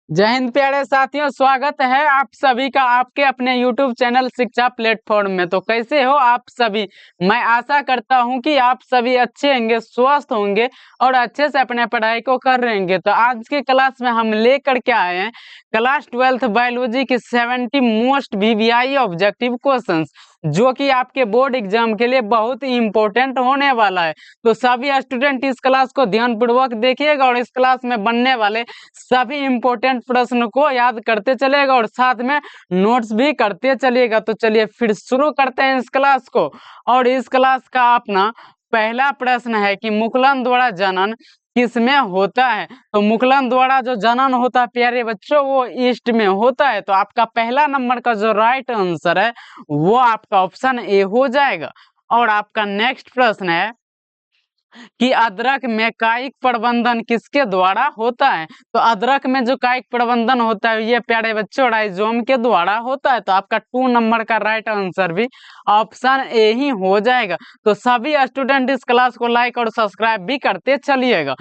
जय हिंद प्यारे साथियों, स्वागत है आप सभी का आपके अपने YouTube चैनल शिक्षा प्लेटफॉर्म में। तो कैसे हो आप सभी। मैं आशा करता हूं कि आप सभी अच्छे होंगे, स्वस्थ होंगे और अच्छे से अपने पढ़ाई को कर रहेंगे। तो आज के क्लास में हम लेकर के आए हैं क्लास 12th बायोलॉजी की 70 मोस्ट VVI ऑब्जेक्टिव क्वेश्चंस, जो कि आपके बोर्ड एग्जाम के लिए बहुत ही इंपॉर्टेंट होने वाला है। तो सभी स्टूडेंट इस क्लास को ध्यानपूर्वक देखिएगा और इस क्लास में बनने वाले सभी इंपॉर्टेंट प्रश्न को याद करते चलेगा और साथ में नोट्स भी करते चलिएगा। तो चलिए फिर शुरू करते हैं इस क्लास को। और इस क्लास का अपना पहला प्रश्न है कि मुकुलन द्वारा जनन किसमें होता है। तो मुकुलन द्वारा जो जनन होता है प्यारे बच्चों, वो ईस्ट में होता है। तो आपका पहला नंबर का जो राइट आंसर है वो आपका ऑप्शन ए हो जाएगा। और आपका नेक्स्ट प्रश्न है कि अदरक में कायिक प्रबंधन किसके द्वारा होता है। तो अदरक में जो कायिक प्रबंधन होता है ये प्यारे बच्चों राइजोम के द्वारा होता है। तो आपका 2 नंबर का राइट आंसर भी ऑप्शन ए ही हो जाएगा। तो सभी स्टूडेंट इस क्लास को लाइक और सब्सक्राइब भी करते चलिएगा,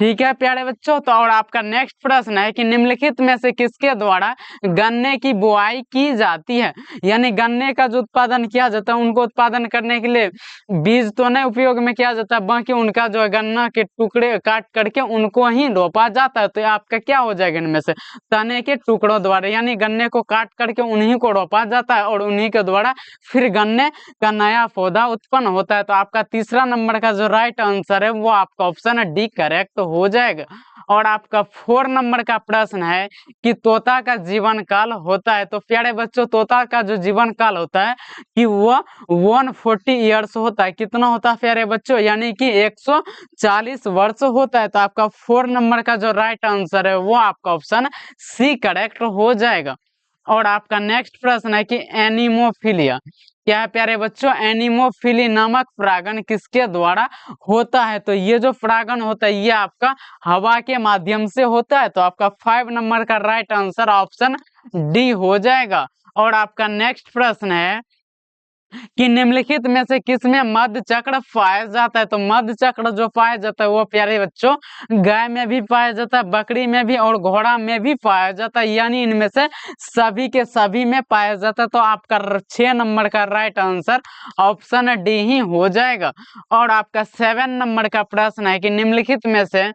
ठीक है प्यारे बच्चों। तो और आपका नेक्स्ट प्रश्न है कि निम्नलिखित में से किसके द्वारा गन्ने की बुआई की जाती है। यानी गन्ने का जो उत्पादन किया जाता है उनको उत्पादन करने के लिए बीज तो नहीं उपयोग में किया जाता, बाकी उनका जो है गन्ना के टुकड़े काट करके उनको ही रोपा जाता है। तो आपका क्या हो जाएगा इनमें से तने के टुकड़ों द्वारा, यानी गन्ने को काट करके उन्हीं को रोपा जाता है और उन्हीं के द्वारा फिर गन्ने का नया पौधा उत्पन्न होता है। तो आपका तीसरा नंबर का जो राइट आंसर है वो आपका ऑप्शन डी करेक्ट हो जाएगा। और आपका 4 नंबर का प्रश्न है कि तोता का जीवन काल होता है। तो प्यारे बच्चों तोता का जो जीवन काल होता है कि वह 140 ईयर्स होता है। कितना होता है प्यारे बच्चों, यानी कि 140 वर्ष होता है। तो आपका 4 नंबर का जो राइट आंसर है वो आपका ऑप्शन सी करेक्ट हो जाएगा। और आपका नेक्स्ट प्रश्न है कि एनिमोफिलिया क्या है प्यारे बच्चों, एनिमोफिली नामक परागण किसके द्वारा होता है। तो ये जो परागण होता है ये आपका हवा के माध्यम से होता है। तो आपका 5 नंबर का राइट आंसर ऑप्शन डी हो जाएगा। और आपका नेक्स्ट प्रश्न है कि निम्नलिखित में से किसमें मध्य चक्र पाया जाता है। तो मध्य चक्र जो पाया जाता है वो प्यारे बच्चों गाय में भी पाया जाता है, बकरी में भी और घोड़ा में भी पाया जाता है, यानी इनमें से सभी के सभी में पाया जाता है। तो आपका 6 नंबर का राइट आंसर ऑप्शन डी ही हो जाएगा। और आपका 7 नंबर का प्रश्न है कि निम्नलिखित में से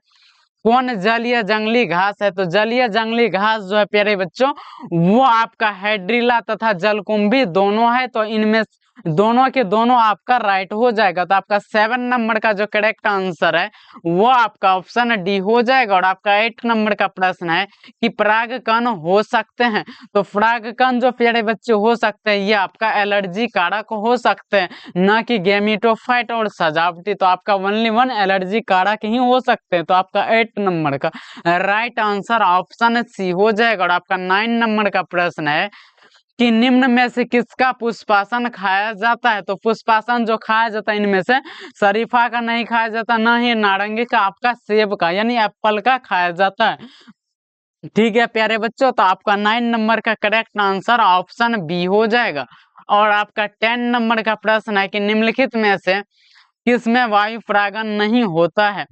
कौन जलीय जंगली घास है। तो जलीय जंगली घास जो है प्यारे बच्चों वो आपका हाइड्रिला तथा जलकुंभी दोनों है। तो इनमें दोनों के दोनों आपका राइट हो जाएगा। तो आपका 7 नंबर का जो करेक्ट आंसर है वो आपका ऑप्शन डी हो जाएगा। और आपका 8 नंबर का प्रश्न है कि परागकण हो सकते हैं। तो परागकण जो प्यारे बच्चे हो सकते हैं ये आपका एलर्जी कारक हो सकते हैं, न कि गेमिटोफाइट और सजावटी। तो आपका ओनली वन एलर्जी कारक ही हो सकते हैं। तो आपका 8 नंबर का राइट आंसर ऑप्शन सी हो जाएगा। और आपका 9 नंबर का प्रश्न है कि निम्न में से किसका पुष्पासन खाया जाता है। तो पुष्पासन जो खाया जाता है इनमें से शरीफा का नहीं खाया जाता, ना ही नारंगी का, आपका सेब का यानी एप्पल का खाया जाता है, ठीक है प्यारे बच्चों। तो आपका 9 नंबर का करेक्ट आंसर ऑप्शन बी हो जाएगा। और आपका 10 नंबर का प्रश्न है कि निम्नलिखित में से किसमें वायु परागण नहीं होता है।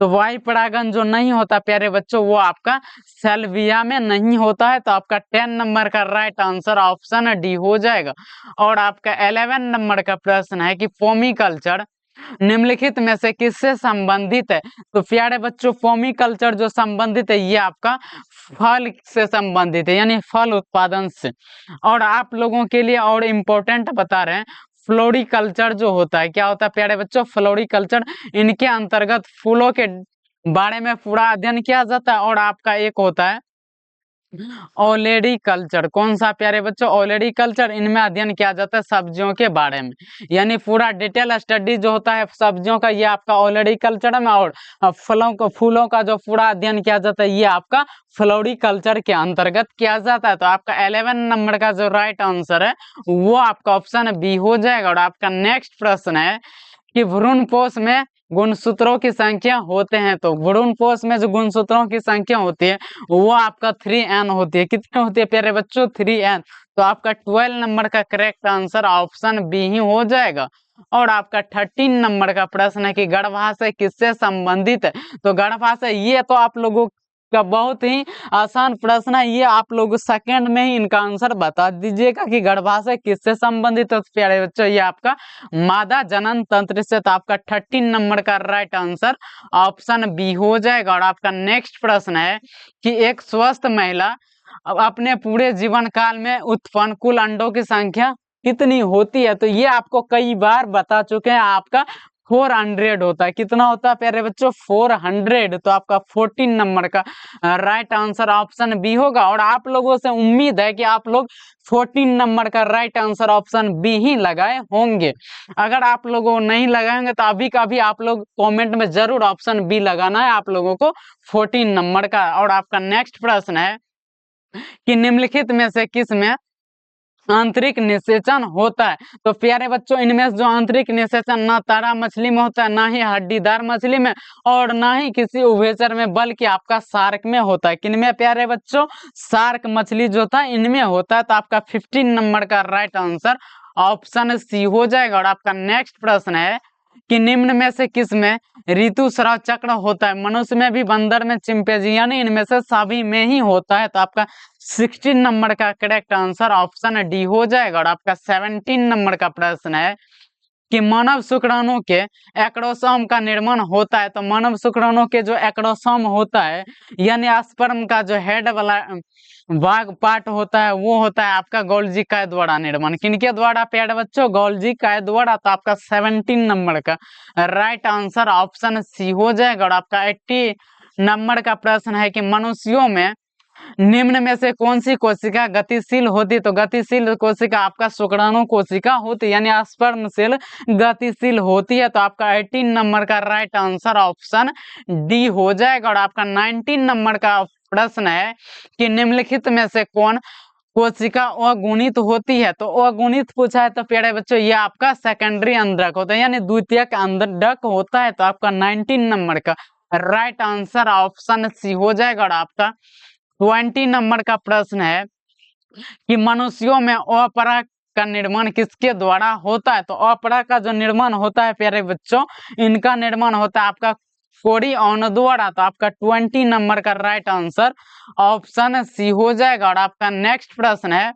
तो वायु परागण जो नहीं होता प्यारे बच्चों वो आपका सेल्विया में नहीं होता है। तो आपका 10 नंबर का राइट आंसर ऑप्शन डी हो जाएगा। और आपका 11 नंबर का प्रश्न है कि फोमिकल्चर निम्नलिखित में से किससे संबंधित है। तो प्यारे बच्चों फोमिकल्चर जो संबंधित है ये आपका फल से संबंधित है, यानी फल उत्पादन से। और आप लोगों के लिए और इम्पोर्टेंट बता रहे हैं फ्लोरिकल्चर जो होता है, क्या होता है प्यारे बच्चों फ्लोरिकल्चर, इनके अंतर्गत फूलों के बारे में पूरा अध्ययन किया जाता है। और आपका एक होता है ऑलरेडी कल्चर, कौन सा प्यारे बच्चों ऑलरेडी कल्चर, इनमें अध्ययन किया जाता है सब्जियों के बारे में, यानी पूरा डिटेल स्टडी जो होता है सब्जियों का ये आपका ऑलरेडी कल्चर में। और फूलों का जो पूरा अध्ययन किया जाता है ये आपका फ्लोरिकल्चर के अंतर्गत किया जाता है। तो आपका 11 नंबर का जो राइट आंसर है वो आपका ऑप्शन बी हो जाएगा। और आपका नेक्स्ट प्रश्न है कि भ्रूणपोष में गुणसूत्रों की संख्या होते हैं। तो भ्रूणपोष में जो गुणसूत्रों की संख्या होती है वो आपका 3n होती है। कितनी होती है प्यारे बच्चों 3n। तो आपका 12 नंबर का करेक्ट आंसर ऑप्शन बी ही हो जाएगा। और आपका 13 नंबर का प्रश्न है कि गर्भाशय किससे संबंधित है। तो गर्भाशय ये तो आप लोगों का बहुत ही आसान प्रश्न है ये, आप लोग सेकंड में ही इनका आंसर बता दीजिएगा कि गर्भाशय किससे संबंधित है। तो प्यारे बच्चों ये आपका मादा जनन तंत्र से, तो आपका 13 नंबर का राइट आंसर ऑप्शन बी हो जाएगा। और आपका नेक्स्ट प्रश्न है कि एक स्वस्थ महिला अपने पूरे जीवन काल में उत्पन्न कुल अंडों की संख्या कितनी होती है। तो ये आपको कई बार बता चुके हैं, आपका 400 होता है। कितना होता है प्यारे बच्चों? 400। तो आपका 14 नंबर का राइट आंसर ऑप्शन बी होगा। और आप लोगों से उम्मीद है कि आप लोग 14 नंबर का राइट आंसर ऑप्शन बी ही लगाए होंगे। अगर आप लोगों नहीं लगाएंगे तो अभी का भी आप लोग कमेंट में जरूर ऑप्शन बी लगाना है आप लोगों को 14 नंबर का। और आपका नेक्स्ट प्रश्न है कि निम्नलिखित में से किस में आंतरिक निषेचन होता है। तो प्यारे बच्चों इनमें जो आंतरिक निषेचन ना तारा मछली में होता है, ना ही हड्डीदार मछली में, और ना ही किसी उभयचर में, बल्कि आपका शार्क में होता है। किनमें प्यारे बच्चों? शार्क मछली जो था इनमें होता है। तो आपका 15 नंबर का राइट आंसर ऑप्शन सी हो जाएगा। और आपका नेक्स्ट प्रश्न है कि निम्न में से किस में ऋतुस्राव चक्र होता है। मनुष्य में भी, बंदर में, चिंपैंजी, यानी इनमें से सभी में ही होता है। तो आपका 16 नंबर का करेक्ट आंसर ऑप्शन डी हो जाएगा। और आपका 17 नंबर का प्रश्न है कि मानव शुक्राणु के एक्रोसोम का निर्माण होता है। तो मानव शुक्राणु के जो एक्रोसोम होता है, यानी स्पर्म का जो हेड वाला भाग पार्ट होता है, वो होता है आपका गोल्जी काय द्वारा निर्माण। किनके द्वारा प्यारे बच्चों? गोल्जी काय द्वारा। तो आपका 17 नंबर का राइट आंसर ऑप्शन सी हो जाएगा। और आपका 80 नंबर का प्रश्न है कि मनुष्यों में निम्न में से कौन सी कोशिका गतिशील होती? तो गतिशील कोशिका आपका शुक्राणु कोशिका होती, यानी स्पर्म सेल गतिशील होती है। तो आपका 18 नंबर का राइट आंसर ऑप्शन डी हो जाएगा। और आपका 19 नंबर का प्रश्न है कि निम्नलिखित में से कौन कोशिका अगुणित होती है। तो अगुणित पूछा है तो प्यारे बच्चों ये आपका सेकेंडरी अंडक होता है, यानी द्वितीयक अंडक होता है। तो आपका 19 नंबर का राइट आंसर ऑप्शन सी हो जाएगा। और आपका 20 नंबर का प्रश्न है कि मनुष्यों में अपरा का निर्माण किसके द्वारा होता है। तो अपरा का जो निर्माण होता है प्यारे बच्चों, इनका निर्माण होता है आपका कोरियन द्वारा। तो आपका 20 नंबर का राइट आंसर ऑप्शन सी हो जाएगा। और आपका नेक्स्ट प्रश्न है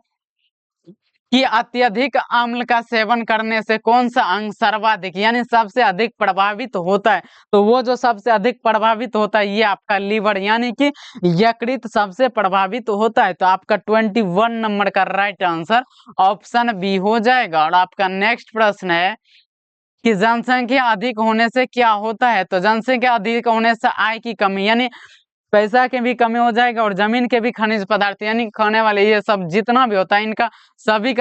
कि अत्यधिक अम्ल का सेवन करने से कौन सा अंग सर्वाधिक, यानी सबसे अधिक प्रभावित होता है। तो वो जो सबसे अधिक प्रभावित होता है ये आपका लीवर, यानी कि यकृत सबसे प्रभावित होता है। तो आपका 21 नंबर का राइट आंसर ऑप्शन बी हो जाएगा। और आपका नेक्स्ट प्रश्न है कि जनसंख्या अधिक होने से क्या होता है। तो जनसंख्या अधिक होने से आय की कमी, यानी पैसा के भी कमी हो जाएगा, और जमीन के भी खनिज पदार्थ, यानी खाने वाले ये सब जितना भी होता है इनका सभी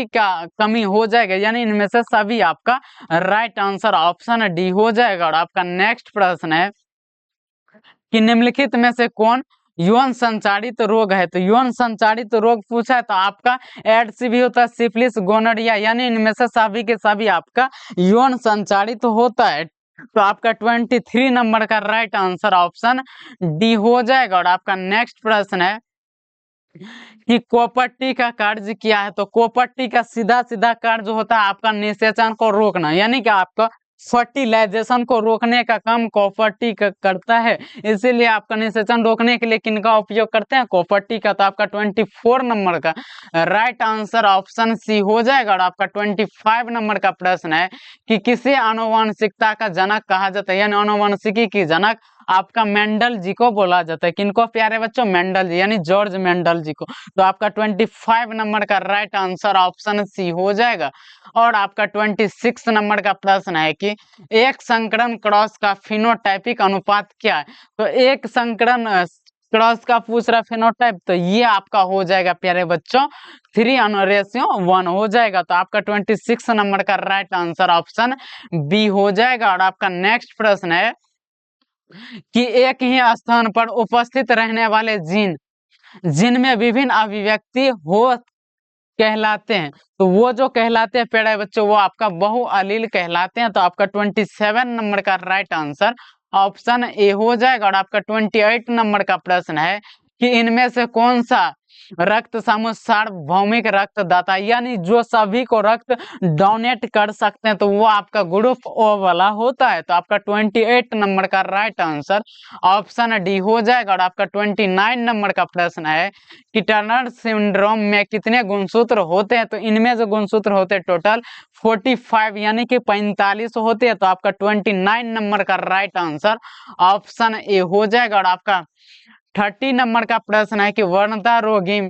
का कमी हो जाएगा, यानी इनमें से सभी आपका राइट आंसर ऑप्शन डी हो जाएगा। और आपका नेक्स्ट प्रश्न है कि निम्नलिखित में से कौन यौन संचारित रोग है। तो यौन संचारित रोग पूछा है तो आपका एड्स भी होता है, सिफिलिस, गोनोरिया, यानी इनमें से सभी के सभी आपका यौन संचारित होता है। तो आपका 23 नंबर का राइट आंसर ऑप्शन डी हो जाएगा। और आपका नेक्स्ट प्रश्न है कि कोपट्टी का कार्य क्या है। तो कोपट्टी का सीधा सीधा कार्य होता है आपका निषेचन को रोकना, यानी कि आपका फर्टिलाइजेशन को रोकने का काम कॉपर्टी करता है। इसीलिए आपका निषेचन रोकने के लिए किनका उपयोग करते हैं? कॉपर्टी का। तो आपका 24 नंबर का राइट आंसर ऑप्शन सी हो जाएगा। और आपका 25 नंबर का प्रश्न है कि किसे आनुवंशिकता का जनक कहा जाता है, यानी आनुवंशिकी की जनक आपका मेंडल जी को बोला जाता है। किनको प्यारे बच्चों? मेंडल जी, यानी जॉर्ज मेंडल जी को। तो आपका 25 नंबर का राइट आंसर ऑप्शन सी हो जाएगा। और आपका 26 नंबर का प्रश्न है कि एक संकरण क्रॉस का फिनोटाइपिक अनुपात क्या है। तो एक संकरण क्रॉस का पूछ रहा फिनोटाइप, तो ये आपका हो जाएगा प्यारे बच्चों 3:1 हो जाएगा। तो आपका 26 नंबर का राइट आंसर ऑप्शन बी हो जाएगा। और आपका नेक्स्ट प्रश्न है कि एक ही स्थान पर उपस्थित रहने वाले जीन जिनमें विभिन्न अभिव्यक्ति हो कहलाते हैं। तो वो जो कहलाते हैं प्यारे बच्चों वो आपका बहुअलील कहलाते हैं। तो आपका 27 नंबर का राइट आंसर ऑप्शन ए हो जाएगा। और आपका 28 नंबर का प्रश्न है कि इनमें से कौन सा रक्त समूह सार्वभौमिक रक्तदाता, यानी जो सभी को रक्त डोनेट कर सकते हैं तो वो आपका ग्रुप ओ वाला होता है। तो आपका 28 नंबर का राइट आंसर ऑप्शन डी हो जाएगा। और आपका 29 नंबर का प्रश्न है कि टर्नर सिंड्रोम में कितने गुणसूत्र होते हैं? तो इनमें जो गुणसूत्र होते हैं टोटल 45 यानी कि 45 होते हैं। तो आपका 29 नंबर का राइट आंसर ऑप्शन ए हो जाएगा। और आपका 30 नंबर का प्रश्न है कि वर्णता रोगी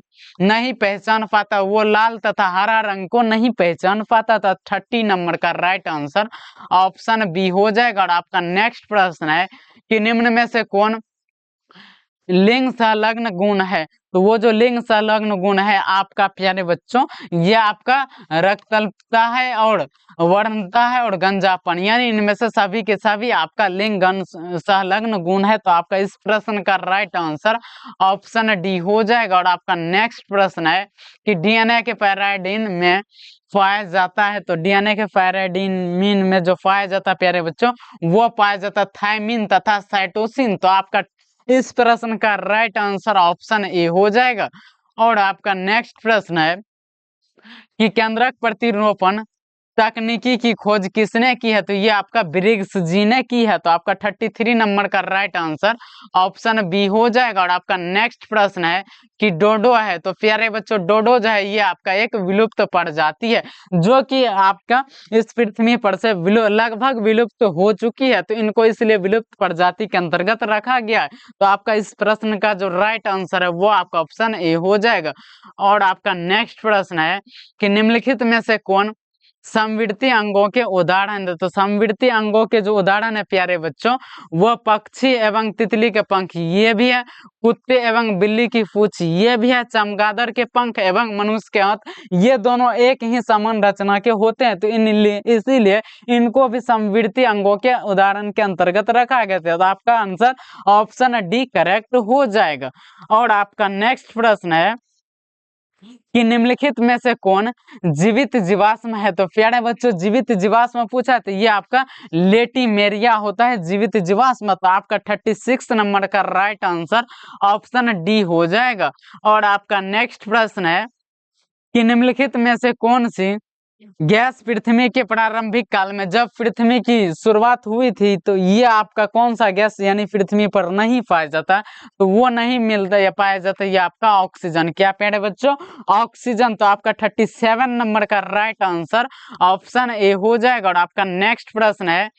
नहीं पहचान पाता, वो लाल तथा हरा रंग को नहीं पहचान पाता था। 30 नंबर का राइट आंसर ऑप्शन बी हो जाएगा। और आपका नेक्स्ट प्रश्न है कि निम्न में से कौन लिंग संलग्न गुण है? तो वो जो लिंग संलग्न गुण है आपका प्यारे बच्चों, ये आपका रक्तल्पता है और वर्णता है और गंजापन, यानी इनमें से सभी के सभी आपका लिंग संलग्न गुण है। तो आपका इस प्रश्न का राइट आंसर ऑप्शन डी हो जाएगा। और आपका नेक्स्ट प्रश्न है कि डीएनए के पैराडीन में पाया जाता है। तो डीएनए के पैराडीन में जो पाया जाता है प्यारे बच्चों, वो पाया जाता है थायमिन तथा साइटोसिन। तो आपका इस प्रश्न का राइट आंसर ऑप्शन ए हो जाएगा। और आपका नेक्स्ट प्रश्न है कि केंद्रक प्रतिरूपण तकनीकी की खोज किसने की है? तो ये आपका ब्रिग्स जी ने की है। तो आपका 33 नंबर का राइट आंसर ऑप्शन बी हो जाएगा। और आपका नेक्स्ट प्रश्न है कि डोडो है। तो प्यारे बच्चों डोडो जो है ये आपका एक विलुप्त प्रजाति है, जो कि आपका इस पृथ्वी पर से लगभग विलुप्त हो चुकी है। तो इनको इसलिए विलुप्त प्रजाति के अंतर्गत रखा गया है। तो आपका इस प्रश्न का जो राइट आंसर है वो आपका ऑप्शन ए हो जाएगा। और आपका नेक्स्ट प्रश्न है कि निम्नलिखित में से कौन समवर्ती अंगों के उदाहरण है? तो समवर्ती अंगों के जो उदाहरण है प्यारे बच्चों, वह पक्षी एवं तितली के पंख ये भी है, कुत्ते एवं बिल्ली की पूंछ ये भी है, चमगादड़ के पंख एवं मनुष्य के हाथ ये दोनों एक ही समान रचना के होते हैं। तो इसीलिए इनको भी समवर्ती अंगों के उदाहरण के अंतर्गत रखा गया था। तो आपका आंसर ऑप्शन डी करेक्ट हो जाएगा। और आपका नेक्स्ट प्रश्न है कि निम्नलिखित में से कौन जीवित जीवाश्म है? तो प्यारे बच्चों जीवित जीवाश्म पूछा तो ये आपका लेटिमेरिया होता है जीवित जीवाश्म। तो आपका 36 नंबर का राइट आंसर ऑप्शन डी हो जाएगा। और आपका नेक्स्ट प्रश्न है कि निम्नलिखित में से कौन सी गैस पृथ्वी के प्रारंभिक काल में जब पृथ्वी की शुरुआत हुई थी तो ये आपका कौन सा गैस यानी पृथ्वी पर नहीं पाया जाता? तो वो नहीं मिलता या पाया जाता ये आपका ऑक्सीजन। क्या प्यारे बच्चों? ऑक्सीजन। तो आपका 37 नंबर का राइट आंसर ऑप्शन ए हो जाएगा। और आपका नेक्स्ट प्रश्न है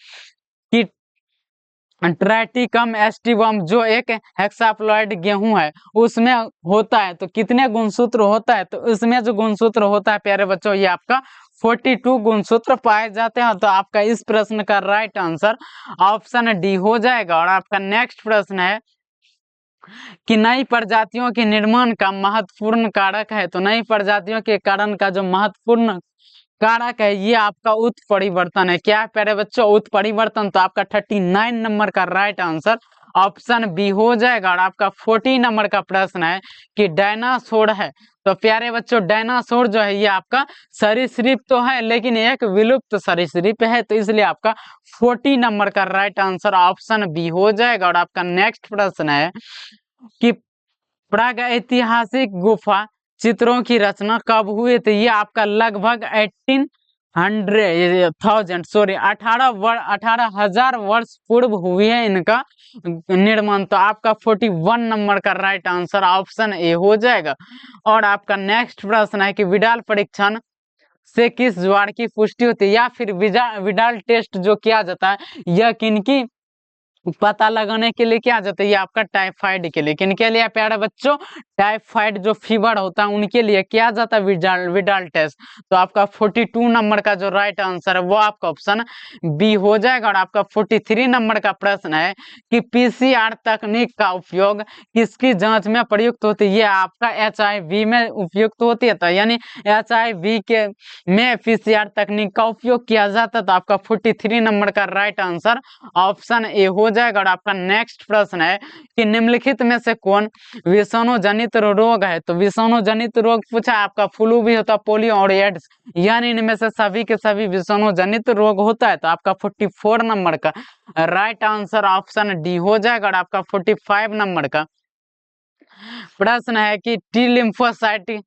कि ट्राइटिकम एस्टिवम जो एक हेक्साप्लॉइड गेहूं है उसमें होता है तो कितने गुणसूत्र होता है? तो उसमें जो गुणसूत्र होता है प्यारे बच्चों ये आपका 42 गुणसूत्र पाए जाते हैं। तो आपका इस प्रश्न का राइट आंसर ऑप्शन डी हो जाएगा। और आपका नेक्स्ट प्रश्न है कि नई प्रजातियों के निर्माण का महत्वपूर्ण कारक है। तो नई प्रजातियों के कारण का जो महत्वपूर्ण कारक है ये आपका उत्परिवर्तन है। क्या है प्यारे बच्चों? उत्परिवर्तन। तो आपका 39 नंबर का राइट आंसर ऑप्शन बी हो जाएगा। और आपका 40 नंबर का प्रश्न है कि डायनासोर है। तो प्यारे बच्चों डायनासोर जो है ये आपका सरीसृप तो है लेकिन एक विलुप्त सरीसृप है। तो इसलिए आपका 40 नंबर का राइट आंसर ऑप्शन बी हो जाएगा। और आपका नेक्स्ट प्रश्न है कि प्रागैतिहासिक गुफा चित्रों की रचना कब हुई? तो ये आपका लगभग 18,000 वर्ष पूर्व हुई है इनका निर्माण। तो आपका 41 नंबर का राइट आंसर ऑप्शन ए हो जाएगा। और आपका नेक्स्ट प्रश्न है कि विडाल परीक्षण से किस ज्वार की पुष्टि होती है या फिर विडाल टेस्ट जो किया जाता है यह किनकी पता लगाने के लिए क्या जाता है? ये आपका टाइफाइड के लिए। किन के लिए प्यारे बच्चों? टाइफाइड जो फीवर होता है उनके लिए किया जाता है विडाल टेस्ट। तो आपका 42 नंबर का जो राइट आंसर है वो आपका ऑप्शन बी हो जाएगा। और आपका 43 नंबर का प्रश्न है कि पीसीआर तकनीक का उपयोग किसकी जांच में प्रयुक्त होती है? ये आपका HIV में उपयुक्त होती है। तो यानी HIV के में पीसीआर तकनीक का उपयोग किया जाता है। तो आपका 43 नंबर का राइट आंसर ऑप्शन ए हो जाएगा। और आपका नेक्स्ट प्रश्न है कि निम्नलिखित में से कौन विषाणु जनित रोग है? तो विषाणु जनित रोग पूछा आपका फ्लू भी होता, पोलियो और एड्स, यानी इनमें से सभी के सभी विषाणु जनित रोग होता है। तो आपका 44 नंबर का राइट आंसर ऑप्शन डी हो जाएगा। और आपका 45 नंबर का प्रश्न है कि टी लिम्फोसाइट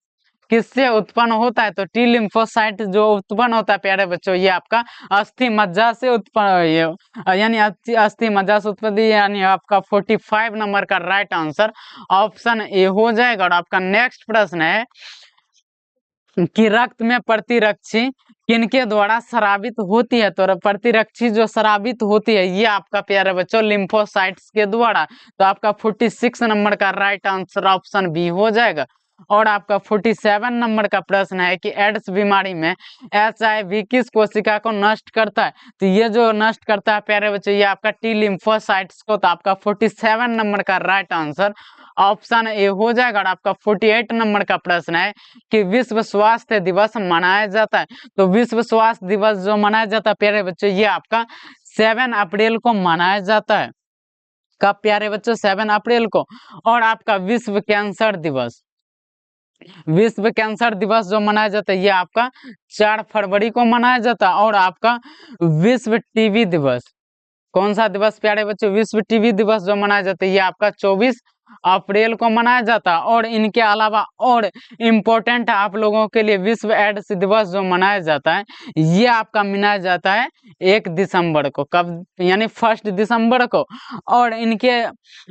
किससे उत्पन्न होता है? तो टी लिम्फोसाइट जो उत्पन्न होता है प्यारे बच्चों, ये आपका अस्थि मज्जा से उत्पन्न, यानी अस्थि मज्जा से उत्पत्ति, यानी आपका 45 नंबर का राइट आंसर ऑप्शन ए हो जाएगा। और आपका नेक्स्ट प्रश्न है कि रक्त में प्रतिरक्षी किनके द्वारा स्रावित होती है? तो प्रतिरक्षी जो स्रावित होती है ये आपका प्यारे बच्चों लिम्फोसाइट्स के द्वारा। तो आपका 46 नंबर का राइट आंसर ऑप्शन बी हो जाएगा। और आपका 47 नंबर का प्रश्न है कि एड्स बीमारी में HIV किस कोशिका को नष्ट करता है? तो ये जो नष्ट करता है प्यारे बच्चों ये आपका टी लिम्फोसाइट्स को। तो आपका 47 नंबर का राइट आंसर ऑप्शन ए हो जाएगा। और आपका 48 नंबर का प्रश्न है कि विश्व स्वास्थ्य दिवस मनाया जाता है। तो विश्व स्वास्थ्य दिवस जो मनाया जाता है प्यारे बच्चों ये आपका 7 अप्रैल को मनाया जाता है। कब प्यारे बच्चों? 7 अप्रैल को। और आपका विश्व कैंसर दिवस, विश्व कैंसर दिवस जो मनाया जाता है ये आपका 4 फरवरी को मनाया जाता है। और आपका विश्व टीबी दिवस, कौन सा दिवस प्यारे बच्चों? विश्व टीबी दिवस जो मनाया जाता है ये आपका 24 अप्रैल को मनाया जाता है। और इनके अलावा और इम्पोर्टेंट आप लोगों के लिए विश्व एड्स दिवस जो मनाया जाता है ये आपका मनाया जाता है 1 दिसंबर को। कब? यानी 1 दिसंबर को। और इनके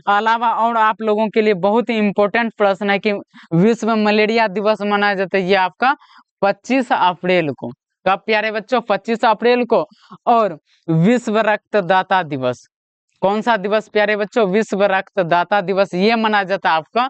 अलावा और आप लोगों के लिए बहुत ही इम्पोर्टेंट प्रश्न है कि विश्व मलेरिया दिवस मनाया जाता है ये आपका 25 अप्रैल को। कब प्यारे बच्चों? 25 अप्रैल को। और विश्व रक्तदाता दिवस, कौन सा दिवस प्यारे बच्चों? विश्व रक्तदाता दिवस ये मनाया जाता है आपका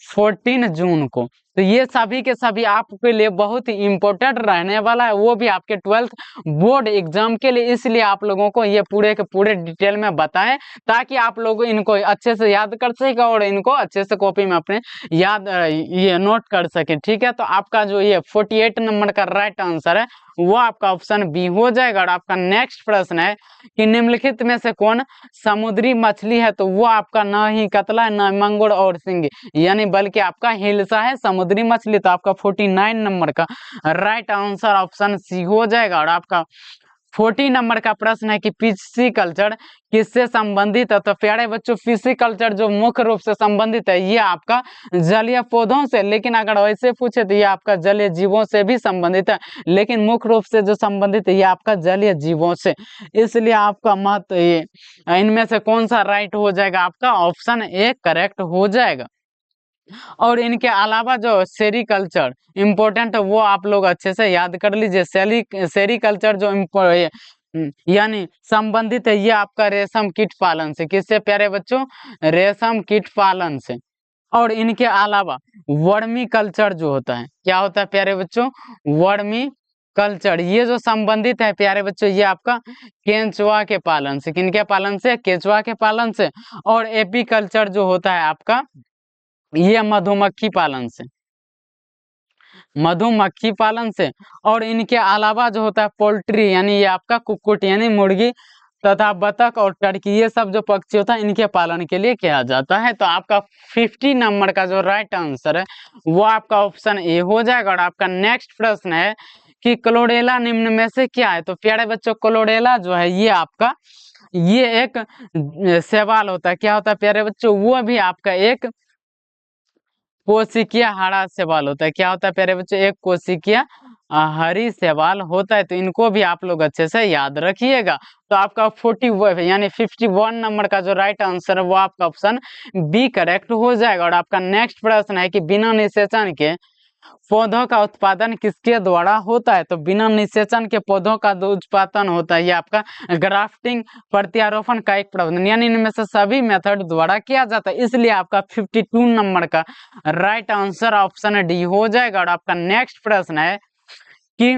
14 जून को। तो ये सभी के सभी आपके लिए बहुत ही इम्पोर्टेंट रहने वाला है, वो भी आपके 12th बोर्ड एग्जाम के लिए। इसलिए आप लोगों को ये पूरे के पूरे डिटेल में बताएं ताकि आप लोग इनको अच्छे से याद कर सके और इनको अच्छे से कॉपी में अपने याद ये नोट कर सके। ठीक है, तो आपका जो ये 48 नंबर का राइट आंसर है वो आपका ऑप्शन बी हो जाएगा। और आपका नेक्स्ट प्रश्न है कि निम्नलिखित में से कौन समुद्री मछली है? तो वो आपका ना ही कतला, ना मंगुर और सिंगी, यानी बल्कि आपका हिल्सा है समुद्री मछली। तो आपका 49 नंबर का राइट आंसर ऑप्शन सी हो जाएगा। और आपका 40 नंबर का प्रश्न है कि पिस्सीकल्चर किससे संबंधित है? तो प्यारे बच्चों पिस्सीकल्चर जो मुख्य रूप से संबंधित है ये आपका जलीय पौधों से, लेकिन अगर वैसे पूछे तो ये आपका जलीय जीवों से भी संबंधित है, लेकिन मुख्य रूप से जो संबंधित है ये आपका जलीय जीवों से। इसलिए आपका मत ये इनमें से कौन सा राइट हो जाएगा? आपका ऑप्शन ए करेक्ट हो जाएगा। और इनके अलावा जो सेरीकल्चर इम्पोर्टेंट है वो आप लोग अच्छे से याद कर लीजिए। सेरीकल्चर जो यानी संबंधित है ये आपका रेशम कीट पालन से। किससे प्यारे बच्चों? रेशम कीट पालन से। और इनके अलावा वर्मी कल्चर जो होता है, क्या होता है प्यारे बच्चों? वर्मी कल्चर, ये जो संबंधित है प्यारे बच्चों ये आपका केंचुआ के पालन से। किनके पालन से? केंचुआ के पालन से। और एपीकल्चर जो होता है आपका ये मधुमक्खी पालन से, मधुमक्खी पालन से। और इनके अलावा जो होता है पोल्ट्री, यानी ये आपका कुक्कुट यानी मुर्गी तथा बतख और टर्की, ये सब जो पक्षी होता है इनके पालन के लिए किया जाता है। तो आपका 50 नंबर का जो राइट आंसर है वो आपका ऑप्शन ए हो जाएगा। और आपका नेक्स्ट प्रश्न है कि क्लोरेला निम्न में से क्या है? तो प्यारे बच्चों क्लोरेला जो है ये आपका ये एक सवाल होता है। क्या होता है प्यारे बच्चों? वो भी आपका एक कोशिकीय हरा शैवाल होता है। क्या होता है प्यारे बच्चों? एक कोशिकीय हरी शैवाल होता है। तो इनको भी आप लोग अच्छे से याद रखिएगा। तो आपका 41 यानी 51 नंबर का जो राइट आंसर है वो आपका ऑप्शन बी करेक्ट हो जाएगा। और आपका नेक्स्ट प्रश्न है कि बिना निषेचन के पौधों का उत्पादन किसके द्वारा होता है? तो बिना निषेचन के पौधों का जो उत्पादन होता है ये आपका ग्राफ्टिंग प्रत्यारोपण का एक प्रबंधन, यानी इनमें से सभी मेथड द्वारा किया जाता है। इसलिए आपका 52 नंबर का राइट आंसर ऑप्शन डी हो जाएगा। और आपका नेक्स्ट प्रश्न है कि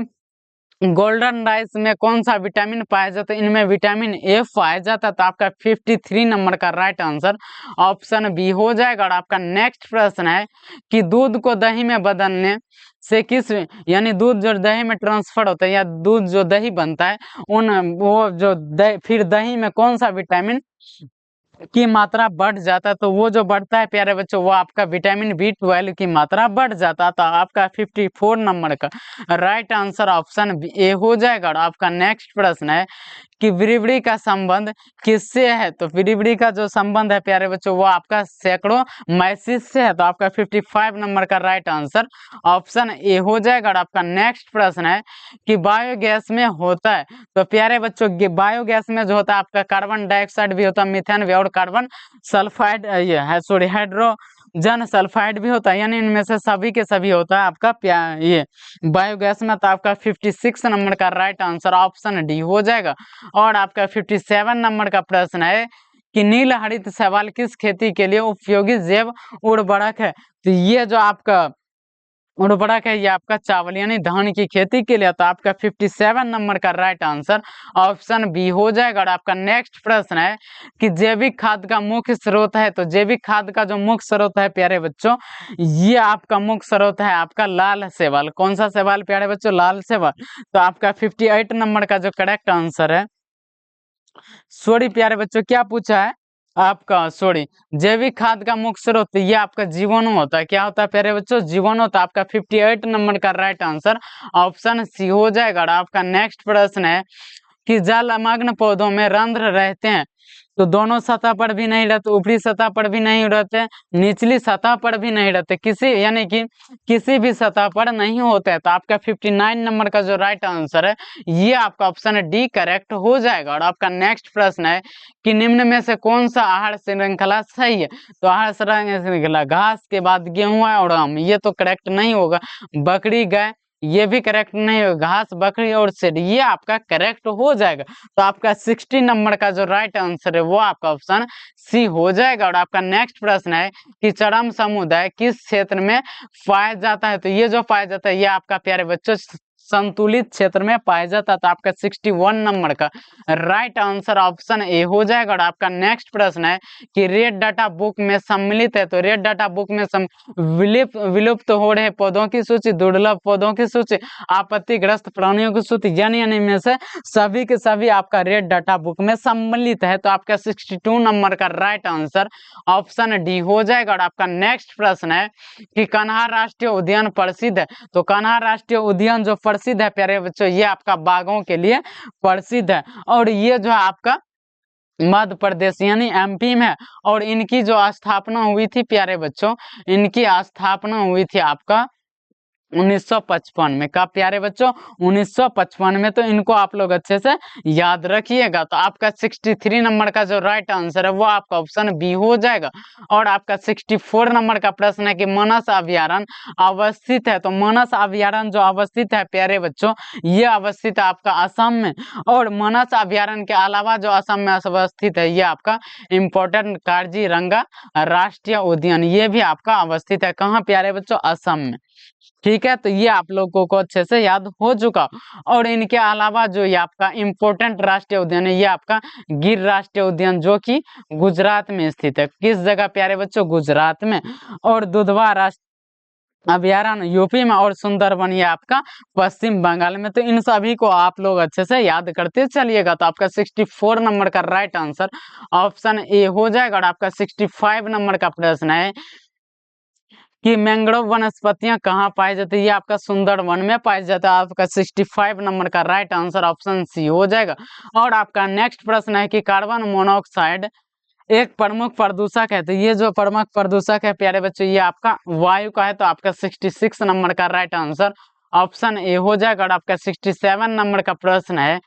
गोल्डन राइस में कौन सा विटामिन पाया जाता है? इनमें विटामिन ए पाया जाता है। तो आपका 53 नंबर का राइट आंसर ऑप्शन बी हो जाएगा। और आपका नेक्स्ट प्रश्न है कि दूध को दही में बदलने से किस, यानी दूध जो दही में ट्रांसफर होता है या दूध जो दही बनता है उन वो जो फिर दही में कौन सा विटामिन की मात्रा बढ़ जाता है? तो वो जो बढ़ता है प्यारे बच्चों वो आपका विटामिन B12 की मात्रा बढ़ जाता है। तो आपका 54 नंबर का राइट आंसर ऑप्शन ए हो जाएगा। और आपका नेक्स्ट प्रश्न है कि विरिबड़ी का संबंध किससे है, तो विरिबड़ी का जो संबंध है प्यारे बच्चों वो आपका सैकड़ों मैसिस से है। तो आपका 55 नंबर का राइट आंसर ऑप्शन ए हो जाएगा। और आपका नेक्स्ट प्रश्न है कि बायोगैस में होता है, तो प्यारे बच्चों बायोगैस में जो होता है आपका कार्बन डाइऑक्साइड भी होता है, मीथेन भी, और कार्बन सल्फाइड ये है सॉरी हाइड्रोजन सल्फाइड भी होता है, यानी इनमें से सभी के सभी होता है आपका ये बायोगैस में। तो आपका 56 नंबर का राइट आंसर ऑप्शन डी हो जाएगा। और आपका 57 नंबर का प्रश्न है कि नील हरित शैवाल किस खेती के लिए उपयोगी जैव उर्वरक है, तो ये जो आपका उर्वरक है ये आपका चावल यानी धान की खेती के लिए। तो आपका 57 नंबर का राइट आंसर ऑप्शन बी हो जाएगा। और आपका नेक्स्ट प्रश्न है कि जैविक खाद का मुख्य स्रोत है, तो जैविक खाद का जो मुख्य स्रोत है प्यारे बच्चों ये आपका मुख्य स्रोत है आपका लाल शैवाल। कौन सा शैवाल प्यारे बच्चों, लाल शैवाल। तो आपका 58 नंबर का जो करेक्ट आंसर है, सॉरी प्यारे बच्चों क्या पूछा है आपका, सॉरी जैविक खाद का मुख्य स्रोत ये आपका जीवाणु होता है। क्या होता है प्यारे बच्चों, जीवाणु होता है। आपका 58 नंबर का राइट आंसर ऑप्शन सी हो जाएगा। और आपका नेक्स्ट प्रश्न है कि जलमग्न पौधों में रंध्र रहते हैं, तो दोनों सतह पर भी नहीं रहते, ऊपरी सतह पर भी नहीं रहते, निचली सतह पर भी नहीं रहते, किसी यानी कि किसी भी सतह पर नहीं होते हैं। तो आपका 59 नंबर का जो राइट आंसर है ये आपका ऑप्शन डी करेक्ट हो जाएगा। और आपका नेक्स्ट प्रश्न है कि निम्न में से कौन सा आहार श्रृंखला सही है, तो आहार श्रृंखला घास के बाद गेहूं है और आम, ये तो करेक्ट नहीं होगा। बकरी गाय ये भी करेक्ट नहीं होगा, घास बकरी और शेर ये आपका करेक्ट हो जाएगा। तो आपका 60 नंबर का जो राइट आंसर है वो आपका ऑप्शन सी हो जाएगा। और आपका नेक्स्ट प्रश्न है कि चरम समुदाय किस क्षेत्र में पाया जाता है, तो ये जो पाया जाता है ये आपका प्यारे बच्चों संतुलित क्षेत्र में पाया जाता है। तो आपका 61 नंबर का राइट आंसर ऑप्शन ए हो जाएगा। और आपका नेक्स्ट प्रश्न है कि रेड डाटा बुक में सम्मिलित है, तो रेड डाटा बुक में विलुप्त हो रहे पौधों की सूची, दुर्लभ पौधों की सूची, आपत्तिग्रस्त प्राणियों की सूची, यानी में से सभी के सभी आपका रेड डाटा बुक में सम्मिलित है। तो आपका 62 नंबर का राइट आंसर ऑप्शन डी हो जाएगा। और आपका नेक्स्ट प्रश्न है कि कान्हा राष्ट्रीय उद्यान प्रसिद्ध है, तो कान्हा राष्ट्रीय उद्यान जो प्रसिद्ध है प्यारे बच्चों ये आपका बाघों के लिए प्रसिद्ध है। और ये जो है आपका मध्य प्रदेश यानी एमपी में, और इनकी जो स्थापना हुई थी प्यारे बच्चों, इनकी स्थापना हुई थी आपका 1955 में। कब प्यारे बच्चों, 1955 में। तो इनको आप लोग अच्छे से याद रखिएगा। तो आपका 63 नंबर का जो राइट आंसर है वो आपका ऑप्शन बी हो जाएगा। और आपका 64 नंबर का प्रश्न है कि मानस अभ्यारण्य अवस्थित है, तो मानस अभ्यारण्य जो अवस्थित है प्यारे बच्चों ये अवस्थित है आपका असम में। और मानस अभ्यारण्य के अलावा जो असम में अवस्थित है ये आपका इम्पोर्टेंट काजीरंगा राष्ट्रीय उद्यान ये भी आपका अवस्थित है। कहाँ प्यारे बच्चों, असम में। ठीक है, तो ये आप लोगों को अच्छे से याद हो चुका। और इनके अलावा जो ये आपका इम्पोर्टेंट राष्ट्रीय उद्यान है ये आपका गिर राष्ट्रीय उद्यान जो कि गुजरात में स्थित है। किस जगह प्यारे बच्चों, गुजरात में। और दुधवा राष्ट्रीय अभ्यारण्य यूपी में, और सुंदरबन ये आपका पश्चिम बंगाल में। तो इन सभी को आप लोग अच्छे से याद करते चलिएगा। तो आपका 64 नंबर का राइट आंसर ऑप्शन ए हो जाएगा। और आपका 65 नंबर का प्रश्न है कि मैंग्रोव वनस्पतियां कहाँ पाई जाती है, ये आपका सुंदरवन में पाई जाता है। आपका 65 नंबर का राइट आंसर ऑप्शन सी हो जाएगा। और आपका नेक्स्ट प्रश्न है कि कार्बन मोनोऑक्साइड एक प्रमुख प्रदूषक है, तो ये जो प्रमुख प्रदूषक है प्यारे बच्चों ये आपका वायु का है। तो आपका 66 नंबर का राइट आंसर ऑप्शन ए हो जाएगा। और आपका 67 नंबर का प्रश्न है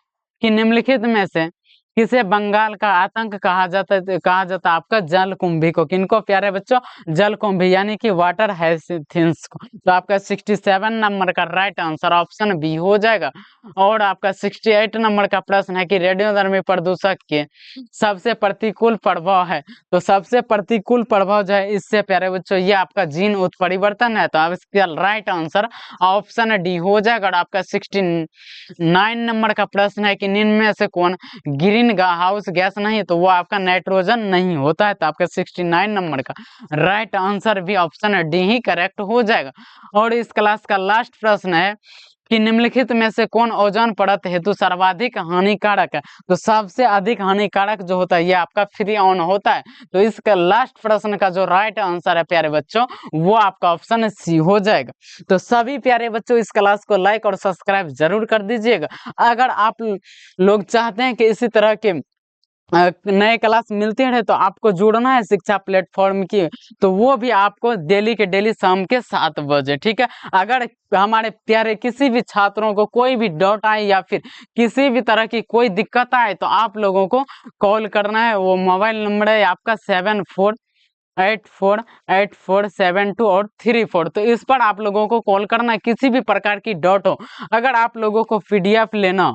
कि निम्नलिखित में से किसे बंगाल का आतंक कहा जाता है, कहा जाता है आपका जलकुंभी को। किनको प्यारे बच्चों, जलकुंभी यानी कि वाटर हाइसिंथस को। तो आपका 67 नंबर का राइट आंसर ऑप्शन बी हो जाएगा। और आपका 68 नंबर का प्रश्न है कि रेडियोधर्मी प्रदूषक के सबसे प्रतिकूल प्रभाव है, तो सबसे प्रतिकूल प्रभाव जो है इससे प्यारे बच्चों ये आपका जीन उत्परिवर्तन है। तो अब इसका राइट आंसर ऑप्शन डी हो जाएगा। और आपका 69 नंबर का प्रश्न है कि निम्न में से कौन ग्रीन हाउस गैस नहीं, तो वो आपका नाइट्रोजन नहीं होता है। तो आपका 69 नंबर का राइट आंसर भी ऑप्शन डी ही करेक्ट हो जाएगा। और इस क्लास का लास्ट प्रश्न है कि निम्नलिखित में से कौन ओजोन परत हेतु सर्वाधिक हानिकारक है। तो सबसे अधिक हानिकारक जो होता है ये आपका फ्रीऑन होता है। तो इसका लास्ट प्रश्न का जो राइट आंसर है प्यारे बच्चों वो आपका ऑप्शन सी हो जाएगा। तो सभी प्यारे बच्चों इस क्लास को लाइक और सब्सक्राइब जरूर कर दीजिएगा। अगर आप लोग चाहते हैं कि इसी तरह के नए क्लास मिलते रहे तो आपको जुड़ना है शिक्षा प्लेटफॉर्म की, तो वो भी आपको डेली के डेली शाम के 7 बजे, ठीक है। अगर हमारे प्यारे किसी भी छात्रों को कोई भी डाउट आए या फिर किसी भी तरह की कोई दिक्कत आए तो आप लोगों को कॉल करना है। वो मोबाइल नंबर है आपका 74848472 और 34। तो इस पर आप लोगों को कॉल करना है किसी भी प्रकार की डाउट हो। अगर आप लोगों को PDF लेना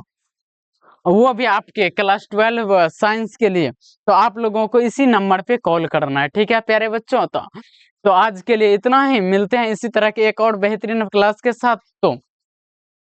वो भी आपके क्लास 12 साइंस के लिए, तो आप लोगों को इसी नंबर पे कॉल करना है, ठीक है प्यारे बच्चों। तो आज के लिए इतना ही, मिलते हैं इसी तरह के एक और बेहतरीन क्लास के साथ। तो